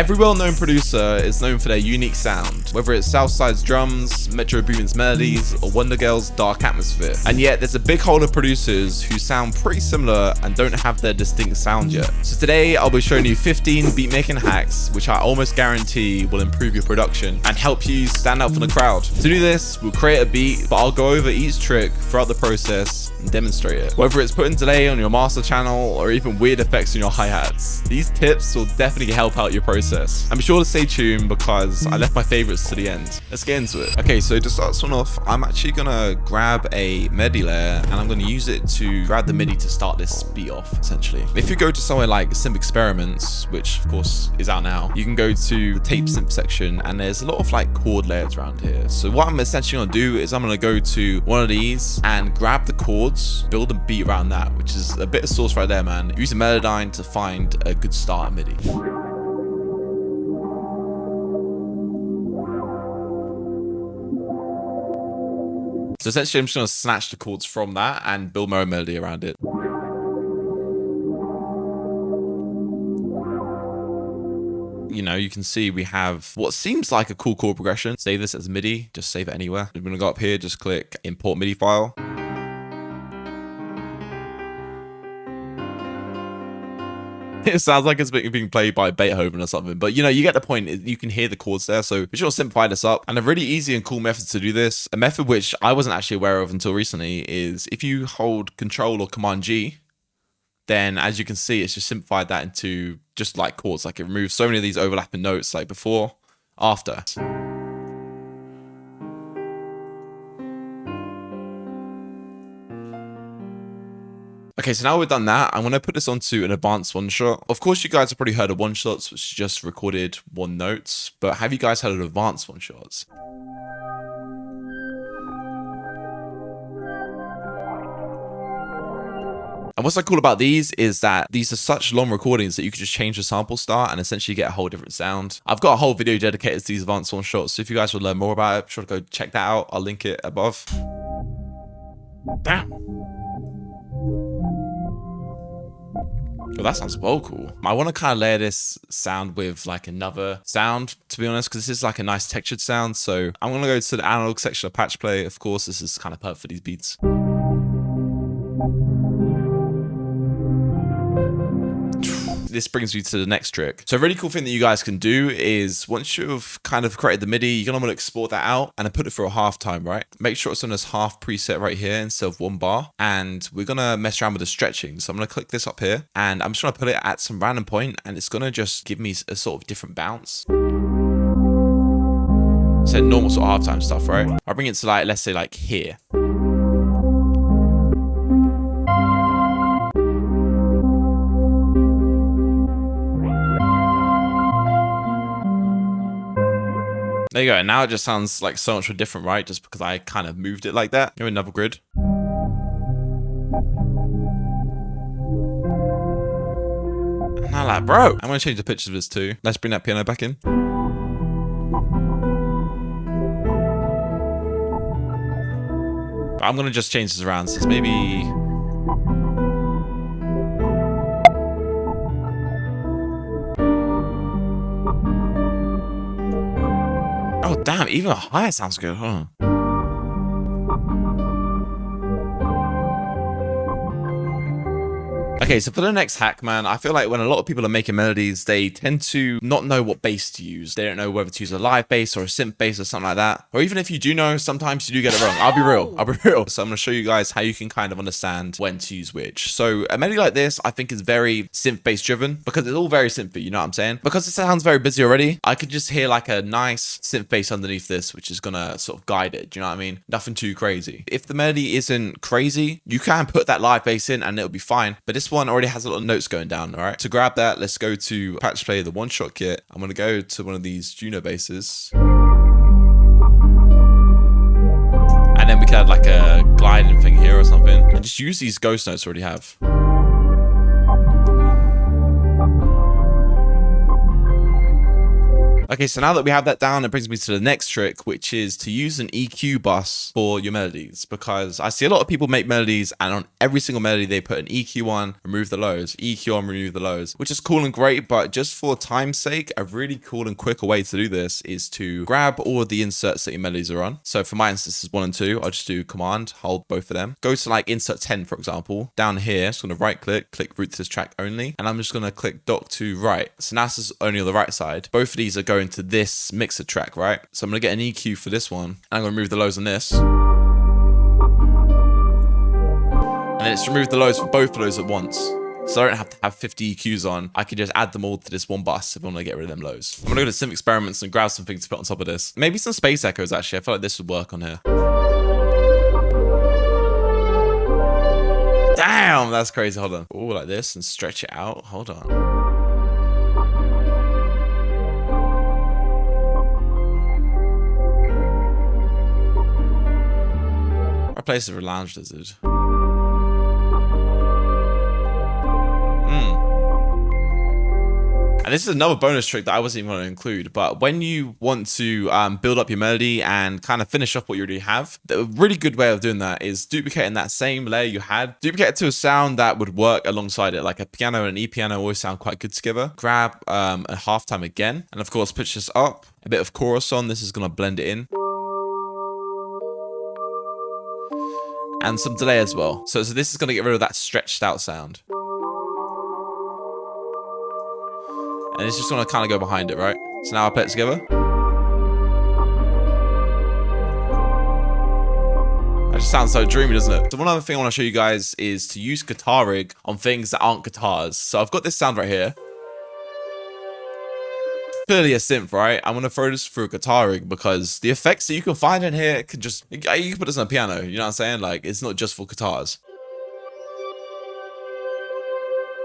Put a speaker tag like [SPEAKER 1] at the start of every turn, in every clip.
[SPEAKER 1] Every well-known producer is known for their unique sound, whether it's Southside's drums, Metro Boomin's melodies, or Wonder Girl's dark atmosphere. And yet there's a big hole of producers who sound pretty similar and don't have their distinct sound yet. So today I'll be showing you 15 beat-making hacks, which I almost guarantee will improve your production and help you stand out from the crowd. To do this, we'll create a beat, but I'll go over each trick throughout the process and demonstrate it. Whether it's putting delay on your master channel or even weird effects on your hi-hats, these tips will definitely help out your process. And be sure to stay tuned because I left my favorites to the end. Let's get into it. Okay, so to start this one off, I'm actually gonna grab a MIDI layer and I'm gonna use it to grab the MIDI to start this beat off, essentially. If you go to somewhere like Synth Experiments, which of course is out now, you can go to the tape synth section and there's a lot of like chord layers around here. So what I'm essentially gonna do is I'm gonna go to one of these and grab the chords, build a beat around that, which is a bit of sauce right there, man. Use a Melodyne to find a good start MIDI. So essentially I'm just gonna snatch the chords from that and build my own melody around it. You know, you can see we have what seems like a cool chord progression. Save this as MIDI, just save it anywhere. I'm gonna go up here, just click import MIDI file. It sounds like it's being played by Beethoven or something, but you know, you get the point. You can hear the chords there, so we should simplify this up. And a really easy and cool method to do this, a method which I wasn't actually aware of until recently, is if you hold Control or Command G, then as you can see, it's just simplified that into just like chords. Like it removes so many of these overlapping notes, like before, after. Okay, so now we've done that, I'm going to put this onto an advanced one shot. Of course, you guys have probably heard of one shots, which is just recorded one notes, but have you guys heard of advanced one shots? And what's so cool about these is that these are such long recordings that you can just change the sample start and essentially get a whole different sound. I've got a whole video dedicated to these advanced one shots, so if you guys would learn more about it, be sure to go check that out. I'll link it above. Damn. Well, that sounds well cool. I want to kind of layer this sound with like another sound, to be honest, because this is like a nice textured sound. So I'm going to go to the analog section of Patch Play. Of course, this is kind of perfect for these beats. This brings me to the next trick. So a really cool thing that you guys can do is once you've kind of created the MIDI, you're gonna want to export that out and then put it for a halftime, right? Make sure it's on this half preset right here instead of one bar. And we're gonna mess around with the stretching. So I'm gonna click this up here and I'm just gonna put it at some random point and it's gonna just give me a sort of different bounce. So normal sort of halftime stuff, right? I'll bring it to like, let's say like here. There you go, and now it just sounds like so much more different, right? Just because I kind of moved it like that. Give me another grid. And I'm like, bro, I'm gonna change the pitch of this too. Let's bring that piano back in. But I'm gonna just change this around, so it's maybe... Oh damn, even higher sounds good, huh? Okay, so for the next hack, man, I feel like when a lot of people are making melodies, they tend to not know what bass to use. They don't know whether to use a live bass or a synth bass or something like that. Or even if you do know, sometimes you do get it wrong. I'll be real. So I'm going to show you guys how you can kind of understand when to use which. So a melody like this, I think is very synth bass driven because it's all very synthy, you know what I'm saying? Because it sounds very busy already, I could just hear like a nice synth bass underneath this, which is going to sort of guide it. Do you know what I mean? Nothing too crazy. If the melody isn't crazy, you can put that live bass in and it'll be fine. But this one already has a lot of notes going down, all right? To grab that, let's go to Patch Play, the one-shot kit. I'm gonna go to one of these Juno basses. And then we can add like a gliding thing here or something. And just use these ghost notes we already have. Okay, so now that we have that down, it brings me to the next trick, which is to use an EQ bus for your melodies, because I see a lot of people make melodies and on every single melody they put an EQ on, remove the lows, EQ on, remove the lows, which is cool and great, but just for time's sake, a really cool and quicker way to do this is to grab all of the inserts that your melodies are on. So for my instances 1 and 2, I'll just do command, hold both of them, go to like insert 10 for example, down here, just gonna right click, click root to this track only, and I'm just gonna click dock to right. So now this is only on the right side. Both of these are going to this mixer track, right? So I'm gonna get an EQ for this one, and I'm gonna remove the lows on this. And then it's removed the lows for both of those at once. So I don't have to have 50 EQs on. I can just add them all to this one bus if I want to get rid of them lows. I'm gonna go to Sim Experiments and grab something to put on top of this. Maybe some space echoes actually. I feel like this would work on here. Damn, that's crazy. Hold on. Oh, like this and stretch it out. Hold on. Our place is a lounge lizard. And this is another bonus trick that I wasn't even going to include, but when you want to build up your melody and kind of finish off what you already have, the really good way of doing that is duplicating that same layer you had, duplicate it to a sound that would work alongside it, like a piano and an E-piano always sound quite good together. Grab a halftime again, and of course pitch this up, a bit of chorus on, this is going to blend it in. And some delay as well. So this is going to get rid of that stretched out sound. And it's just going to kind of go behind it, right? So now I play it together. That just sounds so dreamy, doesn't it? So one other thing I want to show you guys is to use guitar rig on things that aren't guitars. So I've got this sound right here. Clearly a synth, right? I'm going to throw this through a guitar rig because the effects that you can find in here can just... You can put this on a piano, you know what I'm saying? Like, it's not just for guitars.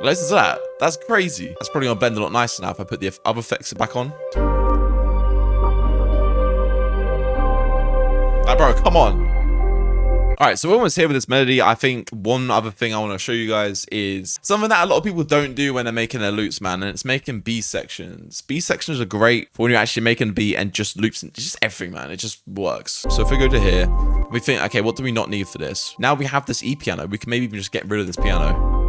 [SPEAKER 1] Listen to that. That's crazy. That's probably gonna blend a lot nicer now if I put the other effects back on. Like, bro, come on. All right, so we're almost here with this melody. I think one other thing I want to show you guys is something that a lot of people don't do when they're making their loops, man, and it's making B sections. B sections are great for when you're actually making a beat and just loops and just everything, man. It just works. So if we go to here, we think, okay, what do we not need for this? Now we have this E piano. We can maybe even just get rid of this piano.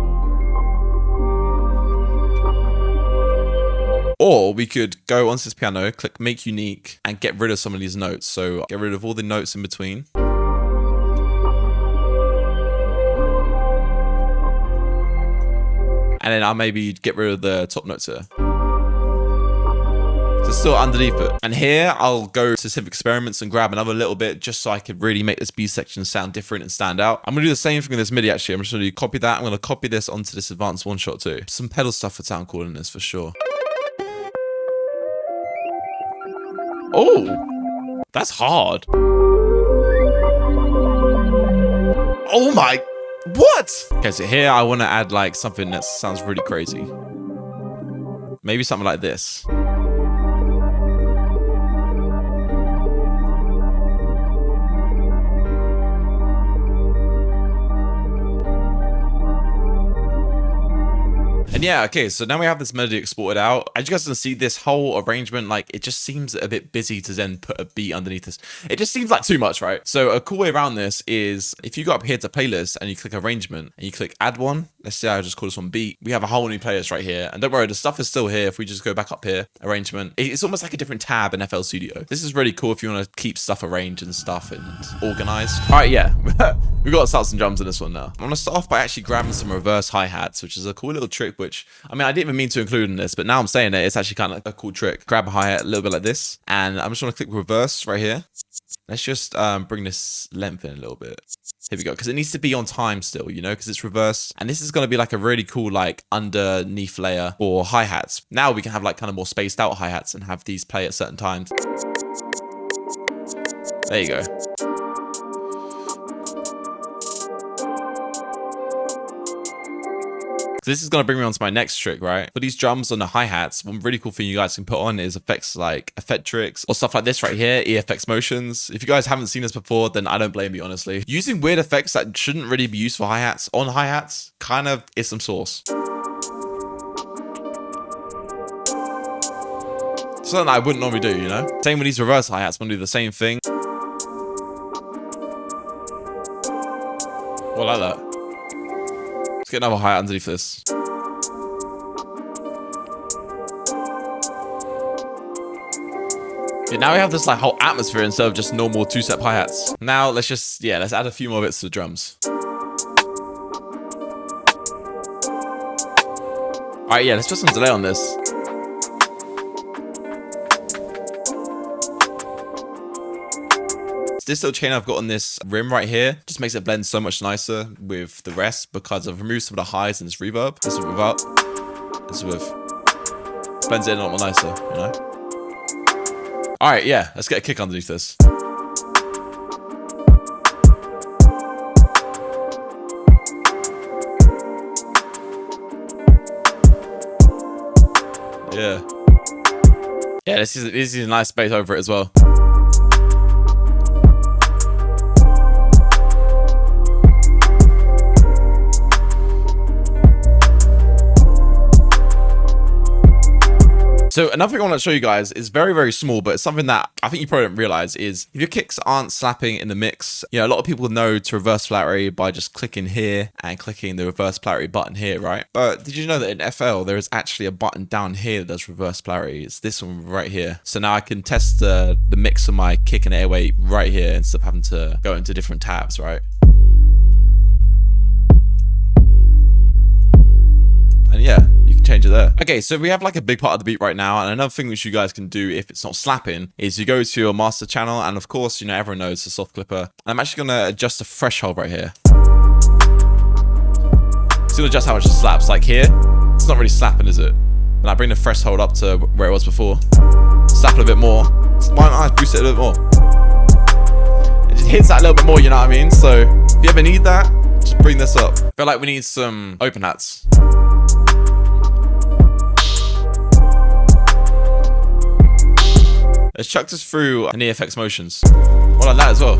[SPEAKER 1] Or we could go onto this piano, click make unique, and get rid of some of these notes. So get rid of all the notes in between. And then I'll maybe get rid of the top notes here. So it's still underneath it. And here I'll go to Sim Experiments and grab another little bit just so I could really make this B section sound different and stand out. I'm gonna do the same thing with this MIDI actually. I'm just gonna copy that. I'm gonna copy this onto this advanced one shot too. Some pedal stuff would sound cool in this for sure. Oh, that's hard. Oh my, what? Okay, so here I want to add like something that sounds really crazy. Maybe something like this. And yeah, okay, so now we have this melody exported out. As you guys can see, this whole arrangement, like, it just seems a bit busy to then put a beat underneath this. It just seems like too much, right? So a cool way around this is if you go up here to playlist and you click arrangement and you click add one, let's say I just call this one beat, we have a whole new playlist right here. And don't worry, the stuff is still here. If we just go back up here, arrangement, it's almost like a different tab in FL Studio. This is really cool if you want to keep stuff arranged and stuff and organized. All right, yeah, we've got to start some drums in this one now. I'm gonna start off by actually grabbing some reverse hi-hats, which is a cool little trick, which, I mean, I didn't even mean to include in this, but now I'm saying it, it's actually kind of a cool trick. Grab a hi-hat a little bit like this, and I'm just gonna click reverse right here. Let's just bring this length in a little bit. Here we go, because it needs to be on time still, you know, because it's reversed. And this is going to be like a really cool, like, underneath layer for hi-hats. Now we can have like kind of more spaced out hi-hats and have these play at certain times. There you go. So this is going to bring me on to my next trick, right? For these drums on the hi-hats, one really cool thing you guys can put on is effects like effect tricks or stuff like this right here, EFX motions. If you guys haven't seen this before, then I don't blame you, honestly. Using weird effects that shouldn't really be used for hi-hats on hi-hats kind of is some sauce. So something I wouldn't normally do, you know? Same with these reverse hi-hats, I'm gonna do the same thing. Well, like that. Let's get another hi-hat underneath this. Yeah, now we have this like whole atmosphere instead of just normal two-step hi-hats. Now let's just, let's add a few more bits to the drums. Alright, let's put some delay on this. This little chain I've got on this rim right here just makes it blend so much nicer with the rest because I've removed some of the highs in this reverb. This is without, this is with. It blends it in a lot more nicer, you know? Alright, let's get a kick underneath this. Yeah, this is a nice bass over it as well. So another thing I want to show you guys is very, very small, but it's something that I think you probably don't realize is if your kicks aren't slapping in the mix, a lot of people know to reverse polarity by just clicking here and clicking the reverse polarity button here, right? But did you know that in FL, there is actually a button down here that does reverse polarity? It's this one right here. So now I can test the mix of my kick and airway right here instead of having to go into different tabs, right? And you can change it there. Okay, so we have like a big part of the beat right now, and another thing which you guys can do if it's not slapping is you go to your master channel, and of course, everyone knows the soft clipper. And I'm actually gonna adjust the threshold right here. It's gonna adjust how much it slaps. Like here, it's not really slapping, is it? And I bring the threshold up to where it was before. Slap it a bit more. Why not I boost it a little bit more? It just hits that a little bit more, you know what I mean? So if you ever need that, just bring this up. I feel like we need some open hats. Let's chuck this through an EFX motions. Well, like that as well.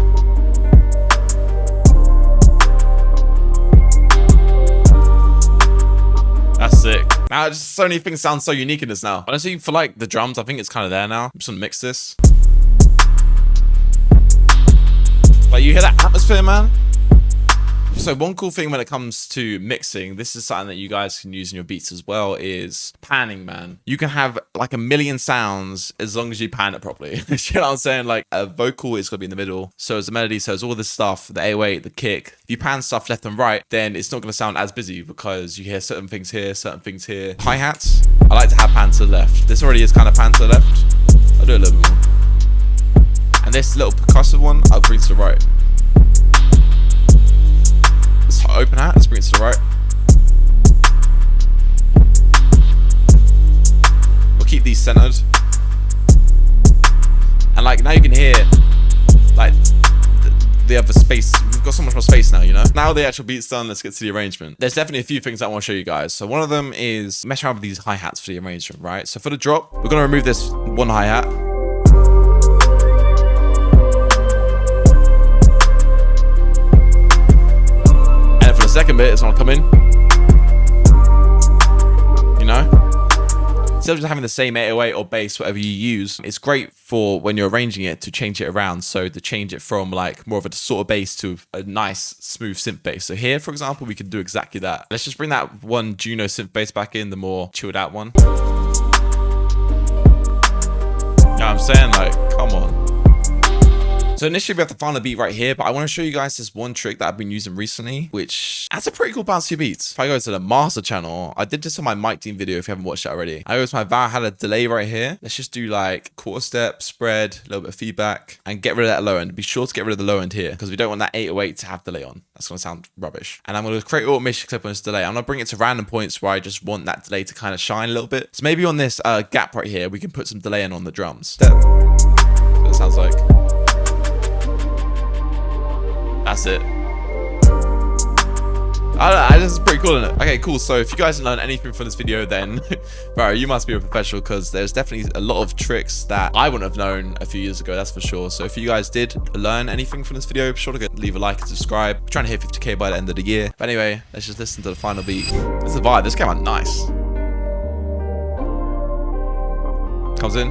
[SPEAKER 1] That's sick. Now, just so many things sound so unique in this now. Honestly, for like the drums, I think it's kind of there now. I'm just gonna mix this. Like, you hear that atmosphere, man? So one cool thing when it comes to mixing, this is something that you guys can use in your beats as well, is panning, man. You can have like a million sounds as long as you pan it properly. You know what I'm saying? Like a vocal is going to be in the middle. So as the melody, so as all this stuff, the 808, the kick, if you pan stuff left and right, then it's not going to sound as busy because you hear certain things here, certain things here. Hi-hats, I like to have pan to the left. This already is kind of pan to the left. I'll do a little bit more. And this little percussive one, I'll bring to the right. Open hat, let's bring it to the right. We'll keep these centered. And like now you can hear like the other space. We've got so much more space now, Now the actual beat's done, let's get to the arrangement. There's definitely a few things I want to show you guys. So one of them is mess around with these hi-hats for the arrangement, right? So for the drop, we're going to remove this one hi-hat. Second bit is gonna come in, instead of just having the same 808 or bass, whatever you use. It's great for when you're arranging it to change it around, so to change it from like more of a sort of bass to a nice smooth synth bass. So here, for example, we can do exactly that. Let's just bring that one Juno synth bass back in, the more chilled out one. You know what I'm saying? Like, come on. So initially we have to find the beat right here, but I want to show you guys this one trick that I've been using recently, which has a pretty cool bounce to your beats. If I go to the master channel, I did this on my mic team video if you haven't watched it already. I go to my Valhalla delay right here. Let's just do like quarter step, spread, a little bit of feedback, and get rid of that low end. Be sure to get rid of the low end here because we don't want that 808 to have delay on. That's going to sound rubbish. And I'm going to create automation clip on this delay. I'm going to bring it to random points where I just want that delay to kind of shine a little bit. So maybe on this gap right here, we can put some delay in on the drums. Step. That's what it sounds like. That's it. I don't know, this is pretty cool, isn't it? Okay, cool. So if you guys learned anything from this video, then bro, you must be a professional, because there's definitely a lot of tricks that I wouldn't have known a few years ago, that's for sure. So if you guys did learn anything from this video, be sure to leave a like and subscribe. We're trying to hit 50k by the end of the year. But anyway, let's just listen to the final beat. This is a vibe. This came out nice. Comes in.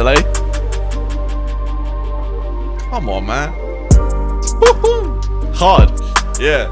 [SPEAKER 1] LA. Come on, man. Hard. Yeah.